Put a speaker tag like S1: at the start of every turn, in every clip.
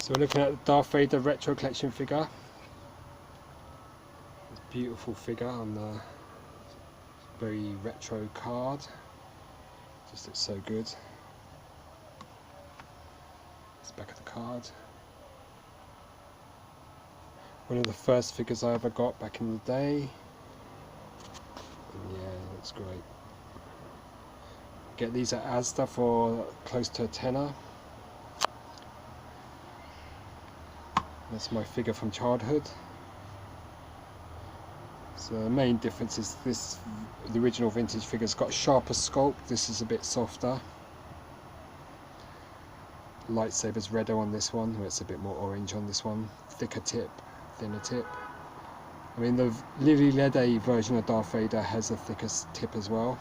S1: So we're looking at the Darth Vader Retro Collection figure. This beautiful figure on the very retro card. Just looks so good. It's back of the card. One of the first figures I ever got back in the day. And yeah, it looks great. Get these at Asda for close to £10. That's my figure from childhood. So the main difference is the original vintage figure's got a sharper sculpt. This is a bit softer. Lightsaber's redder on this one, where it's a bit more orange on this one. Thicker tip, thinner tip. I mean, the Lily Lede version of Darth Vader has a thicker tip as well.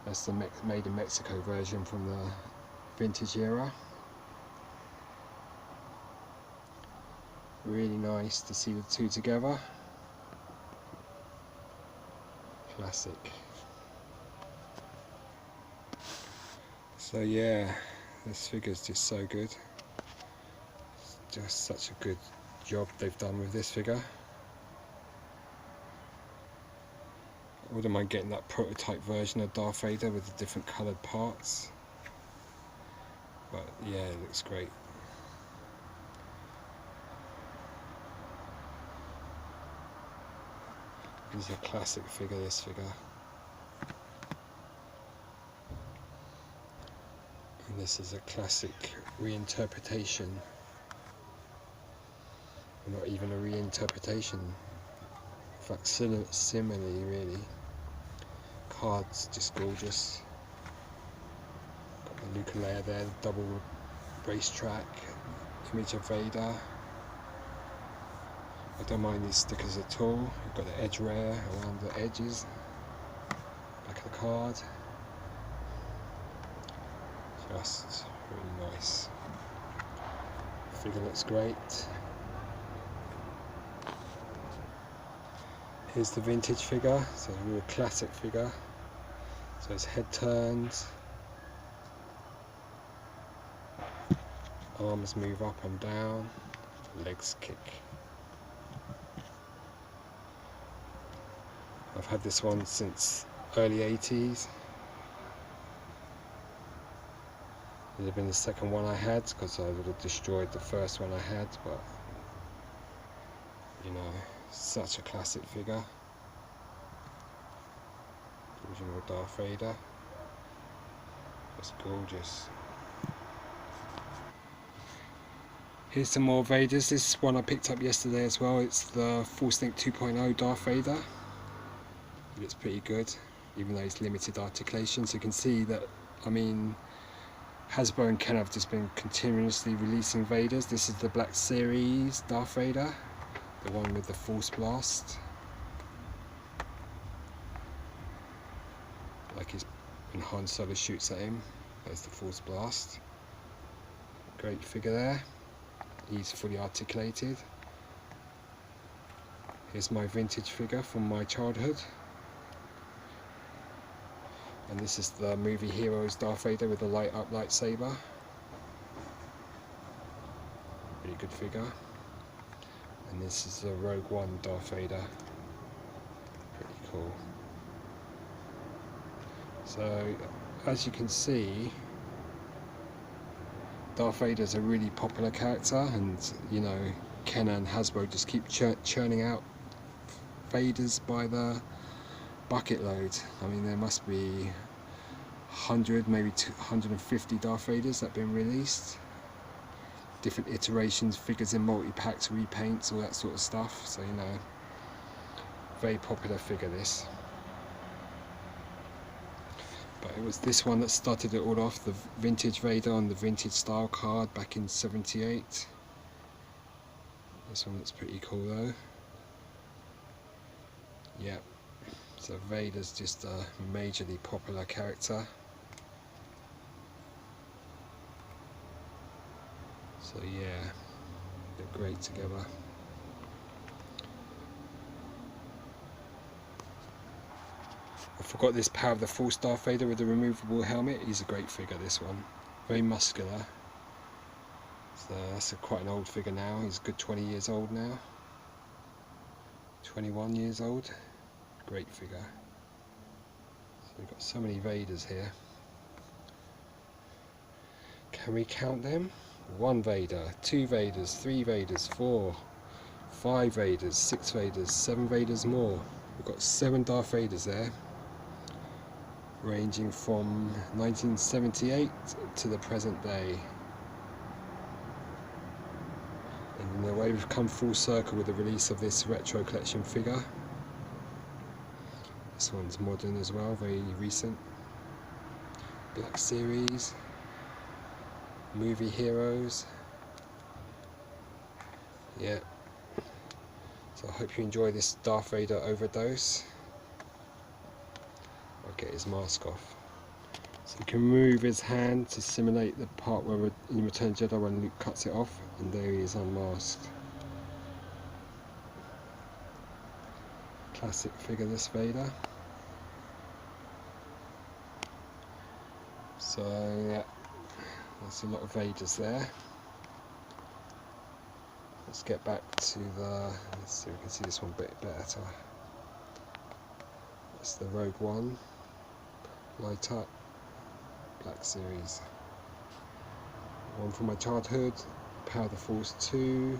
S1: That's the made in Mexico version from the vintage era. Really nice to see the two together. Classic. So yeah, this figure's just so good. It's just such a good job they've done with this figure. I wouldn't mind getting that prototype version of Darth Vader with the different coloured parts. But yeah, it looks great. This is a classic figure, this figure. And this is a classic reinterpretation. Not even a reinterpretation. Facsimile, really. Card's just gorgeous. Got the Luke layer there, the double racetrack, image of Vader. I don't mind these stickers at all. You've got the edge rare around the edges. Back of the card. Just really nice. The figure looks great. Here's the vintage figure. It's a real classic figure. So his head turns. Arms move up and down. Legs kick. I've had this one since early 80s. It would have been the second one I had because I would have destroyed the first one I had, but you know, such a classic figure. Original Darth Vader. It's gorgeous. Here's some more Vaders. This one I picked up yesterday as well. It's the Force Link 2.0 Darth Vader. It looks pretty good, even though it's limited articulation. So you can see that, I mean, Hasbro and Ken have just been continuously releasing Vaders. This is the Black Series Darth Vader, the one with the Force Blast. Like when Han Solo shoots at him, there's the Force Blast. Great figure there. He's fully articulated. Here's my vintage figure from my childhood. And this is the movie Heroes Darth Vader with the light up lightsaber. Really good figure. And this is the Rogue One Darth Vader. Pretty cool. So, as you can see, Darth Vader is a really popular character, and you know, Ken and Hasbro just keep churning out Vaders by the bucket load. I mean, there must be 100, maybe 250 Darth Vaders that have been released. Different iterations, figures in multi-packs, repaints, all that sort of stuff. So, you know, very popular figure this. But it was this one that started it all off, the vintage Vader on the vintage style card back in '78. This one looks pretty cool though. Yep. So Vader's just a majorly popular character. So yeah, they're great together. I forgot this Power of the Force Darth Vader with the removable helmet. He's a great figure, this one. very muscular. So that's quite an old figure now. He's a good 20 years old now. 21 years old. Great figure. So we've got so many Vaders here. Can we count them? 1 Vader, 2 Vaders, 3 Vaders, 4, 5 Vaders, 6 Vaders, 7 Vaders more. We've got 7 Darth Vaders there, ranging from 1978 to the present day. And in a way we've come full circle with the release of this Retro Collection figure. This one's modern as well, very recent. Black Series. Movie heroes. Yeah. So I hope you enjoy this Darth Vader overdose. I'll get his mask off. So you can move his hand to simulate the part where in Return of the Jedi when Luke cuts it off, and there he is unmasked. Classic figure, this Vader. So yeah, there's a lot of Vaders there. Let's get back to the, let's see if we can see this one a bit better. That's the Rogue One, light up, Black Series. One from my childhood, Power of the Force 2,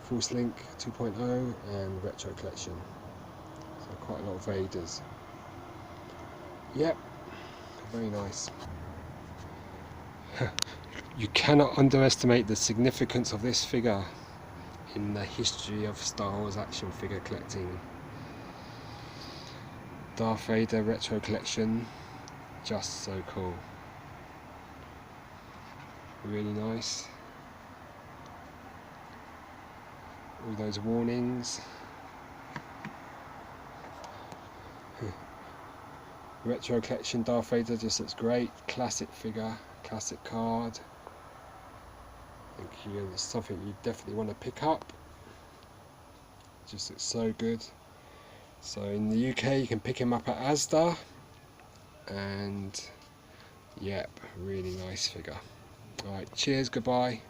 S1: Force Link 2.0 and Retro Collection. So quite a lot of Vaders. Yep, very nice. You cannot underestimate the significance of this figure in the history of Star Wars action figure collecting. Darth Vader Retro Collection, just so cool. Really nice. All those warnings. Retro Collection Darth Vader just looks great. Classic figure, classic card. Thank you. It's something you definitely want to pick up. It just looks so good. So in the UK you can pick him up at Asda, and yep, really nice figure. Alright, cheers, goodbye.